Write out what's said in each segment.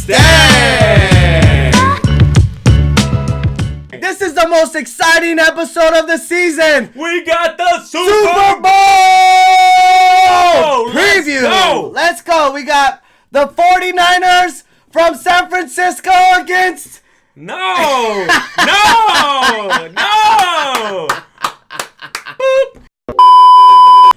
Stagg. This is the most exciting episode of the season. We got the Super Bowl preview. Let's go. We got the 49ers from San Francisco against... No. Boop.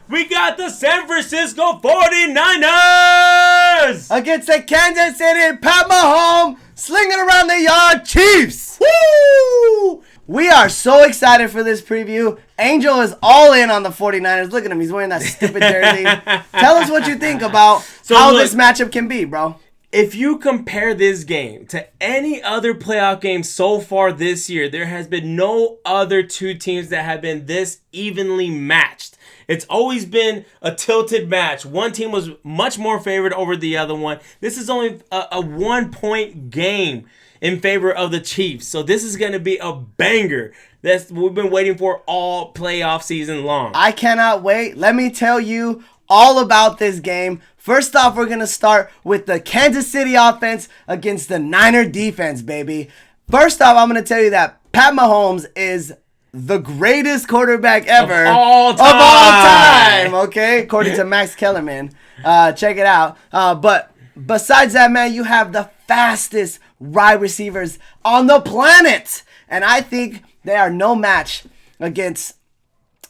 We got the San Francisco 49ers against the Kansas City Pat Mahomes slinging around the yard Chiefs. Woo! We are so excited for this preview. Angel is all in on the 49ers. Look at him. He's wearing that stupid jersey. Tell us what you think about how this matchup can be, bro. If you compare this game to any other playoff game so far this year, there has been no other two teams that have been this evenly matched. It's always been a tilted match. One team was much more favored over the other one. This is only a 1-point game in favor of the Chiefs. So this is going to be a banger. That's we've been waiting for all playoff season long. I cannot wait. Let me tell you all about this game. First off, we're going to start with the Kansas City offense against the Niner defense, baby. First off, I'm going to tell you that Pat Mahomes is the greatest quarterback ever. Of all time. Okay? According to Max Kellerman. Check it out. But besides that, man, you have the fastest wide receivers on the planet. And I think they are no match against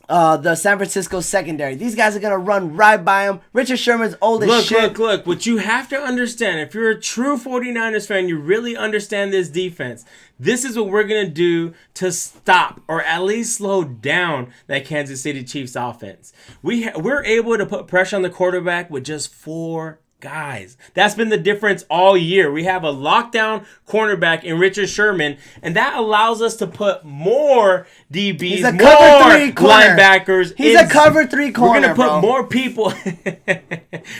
the San Francisco secondary. These guys are going to run right by him. Richard Sherman's old as shit. Look. What you have to understand, if you're a true 49ers fan, you really understand this defense. This is what we're going to do to stop or at least slow down that Kansas City Chiefs offense. We're able to put pressure on the quarterback with just 4 guys. That's been the difference all year. We have a lockdown cornerback in Richard Sherman, and that allows us to put more DBs, more linebackers. He's a cover 3 corner. We're gonna put more people.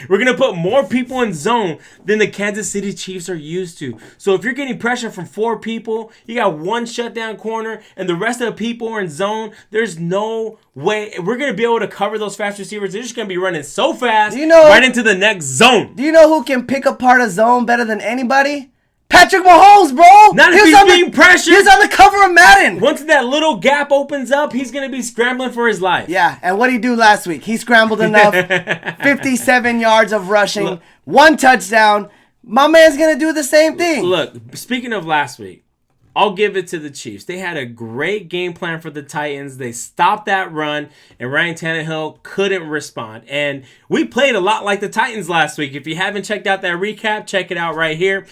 We're gonna put more people in zone than the Kansas City Chiefs are used to. So if you're getting pressure from 4 people, you got 1 shutdown corner, and the rest of the people are in zone. There's no way we're gonna be able to cover those fast receivers. They're just gonna be running so fast, right into the next zone. Do you know who can pick apart a zone better than anybody? Patrick Mahomes, bro. Not if he's being pressured. He's on the cover of Madden. Once that little gap opens up, he's going to be scrambling for his life. Yeah, and what did he do last week? He scrambled enough. 57 yards of rushing, 1 touchdown. My man's going to do the same thing. Look, speaking of last week, I'll give it to the Chiefs. They had a great game plan for the Titans. They stopped that run, and Ryan Tannehill couldn't respond. And we played a lot like the Titans last week. If you haven't checked out that recap, check it out right here.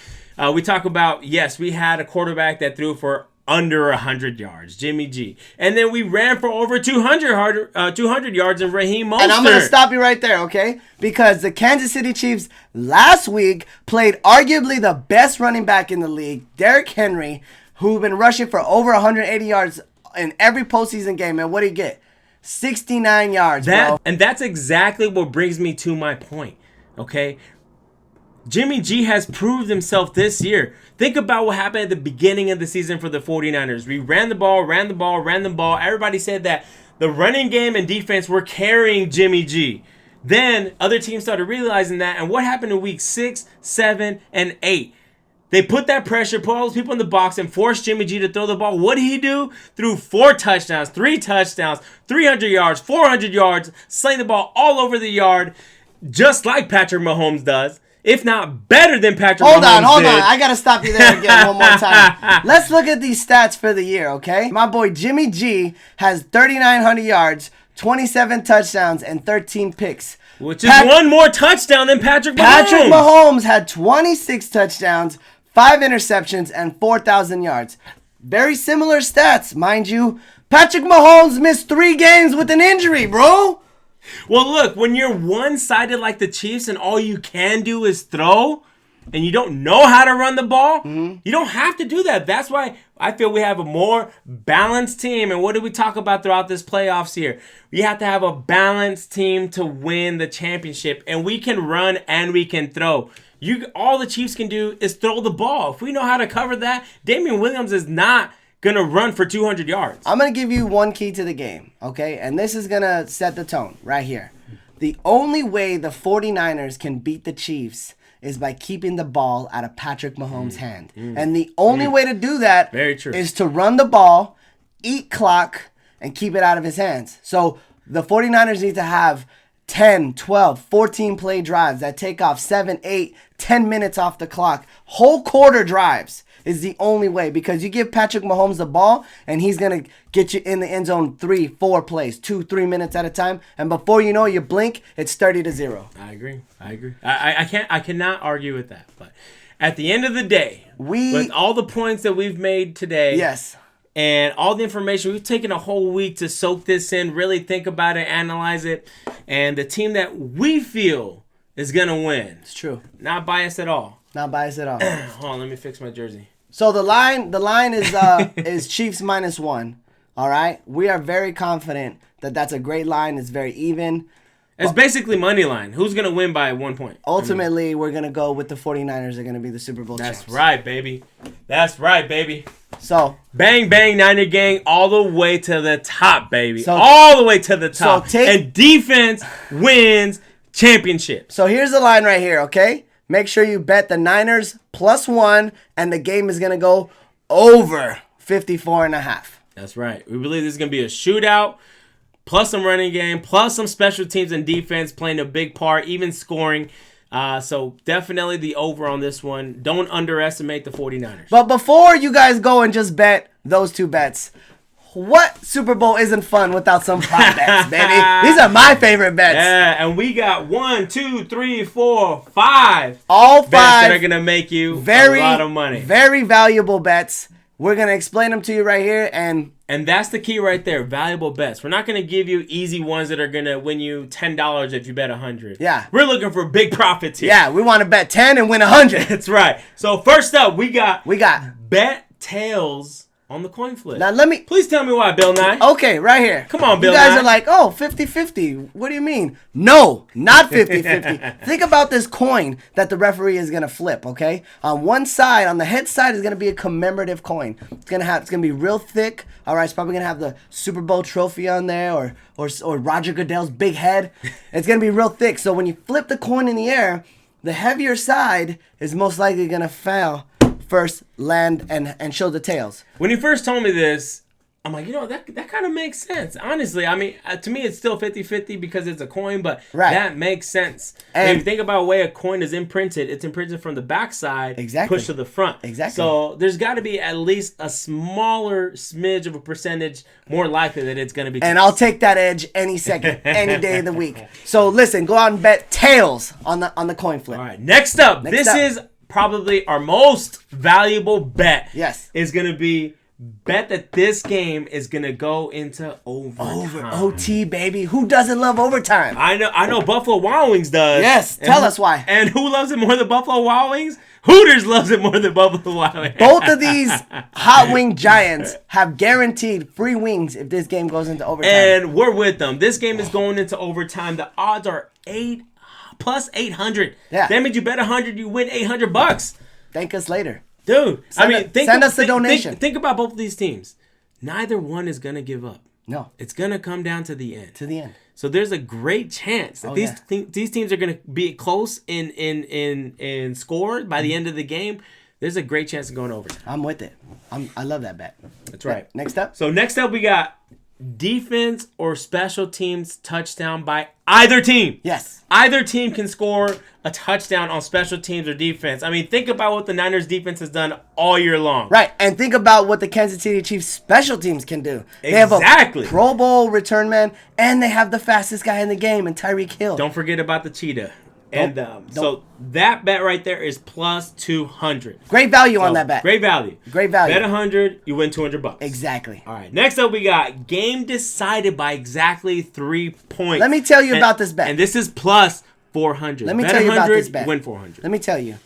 We talk about, yes, we had a quarterback that threw for under 100 yards, Jimmy G. And then we ran for over 200 yards in Raheem Mostert. And I'm going to stop you right there, okay? Because the Kansas City Chiefs last week played arguably the best running back in the league, Derrick Henry, who've been rushing for over 180 yards in every postseason game. And what did he get? 69 yards, bro. And that's exactly what brings me to my point, okay? Jimmy G has proved himself this year. Think about what happened at the beginning of the season for the 49ers. We ran the ball. Everybody said that the running game and defense were carrying Jimmy G. Then other teams started realizing that. And what happened in week 6, 7, and 8? They put that pressure, put all those people in the box, and forced Jimmy G to throw the ball. What did he do? Threw 4 touchdowns, 3 touchdowns, 300 yards, 400 yards, slaying the ball all over the yard, just like Patrick Mahomes does. If not better than Patrick Mahomes did. Hold on. I got to stop you there again one more time. Let's look at these stats for the year, okay? My boy Jimmy G has 3,900 yards, 27 touchdowns, and 13 picks. Which is 1 more touchdown than Patrick Mahomes. Patrick Mahomes had 26 touchdowns, 5 interceptions, and 4,000 yards. Very similar stats, mind you. Patrick Mahomes missed 3 games with an injury, bro. Well, look, when you're one-sided like the Chiefs and all you can do is throw and you don't know how to run the ball, you don't have to do that. That's why I feel we have a more balanced team. And what did we talk about throughout this playoffs here? We have to have a balanced team to win the championship. And we can run and we can throw. All the Chiefs can do is throw the ball. If we know how to cover that, Damien Williams is not going to run for 200 yards. I'm going to give you one key to the game, okay? And this is going to set the tone right here. The only way the 49ers can beat the Chiefs is by keeping the ball out of Patrick Mahomes' hand. And the only way to do that Very true. is to run the ball, eat clock, and keep it out of his hands. So the 49ers need to have 10, 12, 14 play drives that take off 7, 8, 10 minutes off the clock. Whole quarter drives is the only way, because you give Patrick Mahomes the ball and he's going to get you in the end zone 3, 4 plays, 2, 3 minutes at a time. And before you know it, you blink, it's 30-0. I agree. I cannot argue with that. But at the end of the day, with all the points that we've made today, yes, and all the information, we've taken a whole week to soak this in, really think about it, analyze it, and the team that we feel is going to win. It's true. Not biased at all. Not biased at all. Hold on, let me fix my jersey. So the line is is Chiefs -1. All right, we are very confident that that's a great line. It's very even. It's basically money line. Who's going to win by 1 point? Ultimately, we're going to go with the 49ers. They're going to be the Super Bowl champs. That's right, baby. That's right, baby. So bang, bang, Niner gang, all the way to the top, baby. All the way to the top. And defense wins championships. So here's the line right here, okay? Make sure you bet the Niners +1, and the game is going to go over 54.5. That's right. We believe this is going to be a shootout, plus some running game, plus some special teams and defense playing a big part, even scoring. So definitely the over on this one. Don't underestimate the 49ers. But before you guys go and just bet those two bets, what Super Bowl isn't fun without some prop bets, baby? These are my favorite bets. Yeah, and we got 1, 2, 3, 4, 5. All 5 bets that are going to make you a lot of money. Very valuable bets. We're going to explain them to you right here. And that's the key right there, valuable bets. We're not going to give you easy ones that are going to win you $10 if you bet 100. Yeah. We're looking for big profits here. Yeah, we want to bet 10 and win 100. That's right. So first up, we got bet tails on the coin flip. Now please tell me why, Bill Nye. Okay, right here. Come on, Bill Nye. You guys Nye. are like, oh, 50-50. What do you mean? No, not 50-50. Think about this coin that the referee is gonna flip, okay? On one side, on the head side, is gonna be a commemorative coin. It's gonna be real thick. All right, it's probably gonna have the Super Bowl trophy on there, or Roger Goodell's big head. It's gonna be real thick. So when you flip the coin in the air, the heavier side is most likely gonna fail first, land, and show the tails. When you first told me this, I'm like, that kind of makes sense. Honestly, I mean, to me, it's still 50-50 because it's a coin, but that makes sense. And if you think about the way a coin is imprinted, it's imprinted from the backside, pushed to the front. Exactly. So there's got to be at least a smaller smidge of a percentage more likely that it's going to be. And I'll take that edge any second, any day of the week. So listen, go out and bet tails on the coin flip. All right, next up, this is probably our most valuable bet. Yes. Is going to be bet that this game is going to go into overtime. OT, baby. Who doesn't love overtime? I know Buffalo Wild Wings does. Yes, tell us why. And who loves it more than Buffalo Wild Wings? Hooters loves it more than Buffalo Wild Wings. Both of these hot wing giants have guaranteed free wings if this game goes into overtime. And we're with them. This game is going into overtime. The odds are plus 800. Yeah. That means you bet 100, you win $800. Thank us later. Dude, send us the donation. Think about both of these teams. Neither one is going to give up. No. It's going to come down to the end. To the end. So there's a great chance that these teams are going to be close in score by the end of the game. There's a great chance of going over. I'm with it. I love that bet. That's right. Next up. So next up we got defense or special teams touchdown by either team. Yes. Either team can score a touchdown on special teams or defense. I mean, think about what the Niners defense has done all year long. Right. And think about what the Kansas City Chiefs special teams can do. They have a Pro Bowl return man, and they have the fastest guy in the game in Tyreek Hill. Don't forget about the cheetah. And so that bet right there is plus 200. Great value on that bet. Great value. Great value. Bet 100, you win $200. Exactly. All right. Next up, we got game decided by exactly 3 points. Let me tell you about this bet. And this is plus 400. Let me tell you about this bet. Win 400. Let me tell you.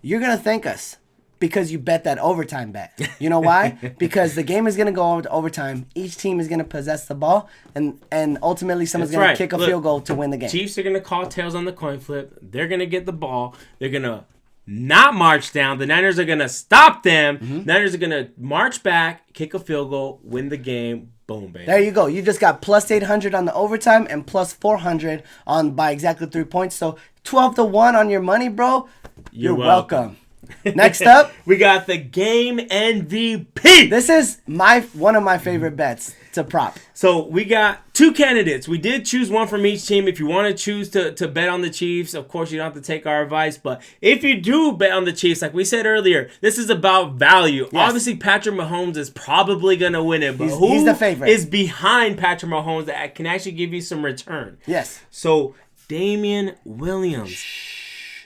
You're going to thank us because you bet that overtime bet. You know why? Because the game is going to go over to overtime. Each team is going to possess the ball, and ultimately someone's going to kick a field goal to win the game. Chiefs are going to call tails on the coin flip. They're going to get the ball. They're going to not march down. The Niners are going to stop them. Mm-hmm. Niners are going to march back, kick a field goal, win the game. Boom, baby. There you go. You just got plus 800 on the overtime and plus 400 by exactly 3 points. So 12-1 on your money, bro. You're welcome. Next up, we got the game MVP. This is one of my favorite bets to prop. So we got 2 candidates. We did choose one from each team. If you want to choose to bet on the Chiefs, of course you don't have to take our advice. But if you do bet on the Chiefs, like we said earlier, this is about value. Yes. Obviously, Patrick Mahomes is probably going to win it. But he's the favorite. Is behind Patrick Mahomes that can actually give you some return? Yes. So Damien Williams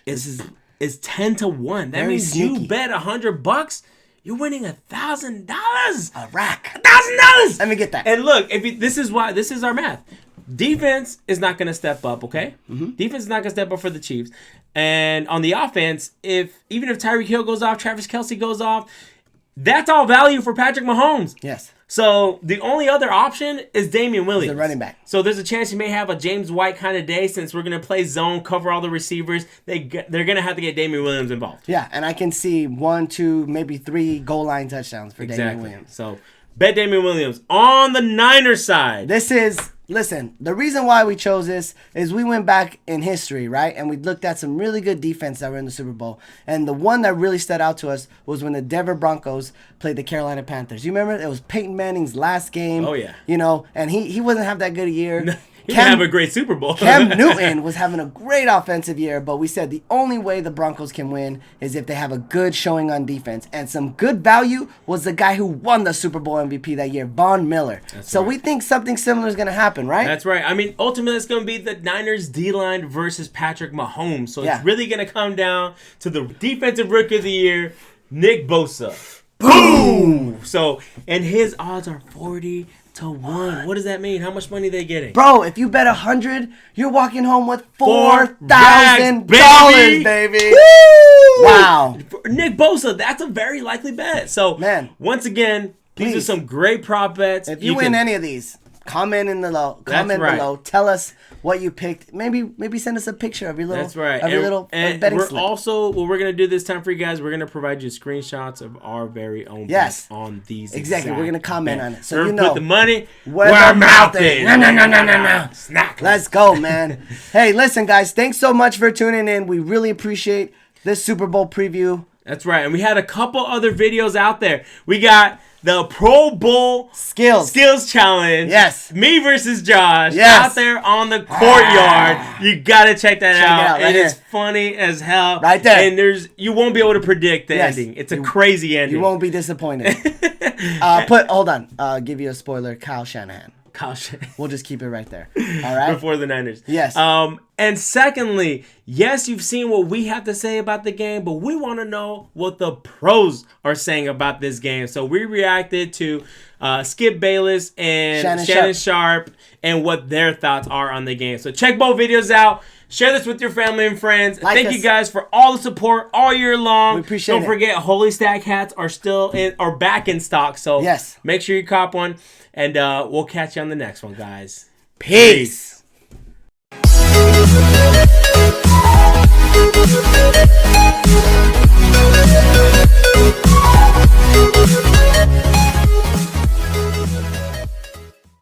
is 10-1. That means sneaky. You bet $100, you're winning $1,000. A rack. $1,000. Let me get that. And look, this is our math. Defense is not going to step up. Okay, Defense is not going to step up for the Chiefs. And on the offense, even if Tyreek Hill goes off, Travis Kelce goes off, that's all value for Patrick Mahomes. Yes. So the only other option is Damien Williams. The running back. So there's a chance you may have a James White kind of day since we're going to play zone, cover all the receivers. They're going to have to get Damien Williams involved. Yeah, and I can see 1, 2, maybe 3 goal line touchdowns for Damien Williams. So bet Damien Williams on the Niners side. Listen, the reason why we chose this is we went back in history, right? And we looked at some really good defense that were in the Super Bowl. And the one that really stood out to us was when the Denver Broncos played the Carolina Panthers. You remember? It was Peyton Manning's last game. Oh, yeah. You know, and he wasn't have that good a year. He didn't have a great Super Bowl. Cam Newton was having a great offensive year, but we said the only way the Broncos can win is if they have a good showing on defense. And some good value was the guy who won the Super Bowl MVP that year, Von Miller. So we think something similar is going to happen, right? That's right. I mean, ultimately, it's going to be the Niners D-line versus Patrick Mahomes. So it's really going to come down to the defensive rookie of the year, Nick Bosa. Boom! So, and his odds are 40-1. What does that mean? How much money are they getting? Bro, if you bet 100, you're walking home with $4,000, baby. Woo! Wow. Nick Bosa, that's a very likely bet. So, man, once again, these are some great prop bets. If you win any of these, comment below. Tell us what you picked. Maybe send us a picture of your little. That's right. Of your little betting we're slip. Also, what we're gonna do this time for you guys, we're gonna provide you screenshots of our very own bets on these. Exactly. We're gonna comment on it, so we're gonna put the money where our mouth is. No. Snack. Let's go, man. Hey, listen, guys. Thanks so much for tuning in. We really appreciate this Super Bowl preview. That's right. And we had a couple other videos out there. We got the Pro Bowl Skills Challenge. Yes. Me versus Josh. Yes. Out there on the courtyard. You got to check that out. It is funny as hell. Right there. And you won't be able to predict the ending. It's a crazy ending. You won't be disappointed. Hold on. Give you a spoiler. Kyle Shanahan. We'll just keep it right there. All right. Before the Niners. Yes. And secondly, yes, you've seen what we have to say about the game, but we want to know what the pros are saying about this game. So we reacted to Skip Bayless and Shannon Sharp and what their thoughts are on the game. So check both videos out. Share this with your family and friends. Thank you guys for all the support all year long. We appreciate it. Don't forget, Holy Stagg hats are back in stock. So make sure you cop one. And we'll catch you on the next one, guys. Peace.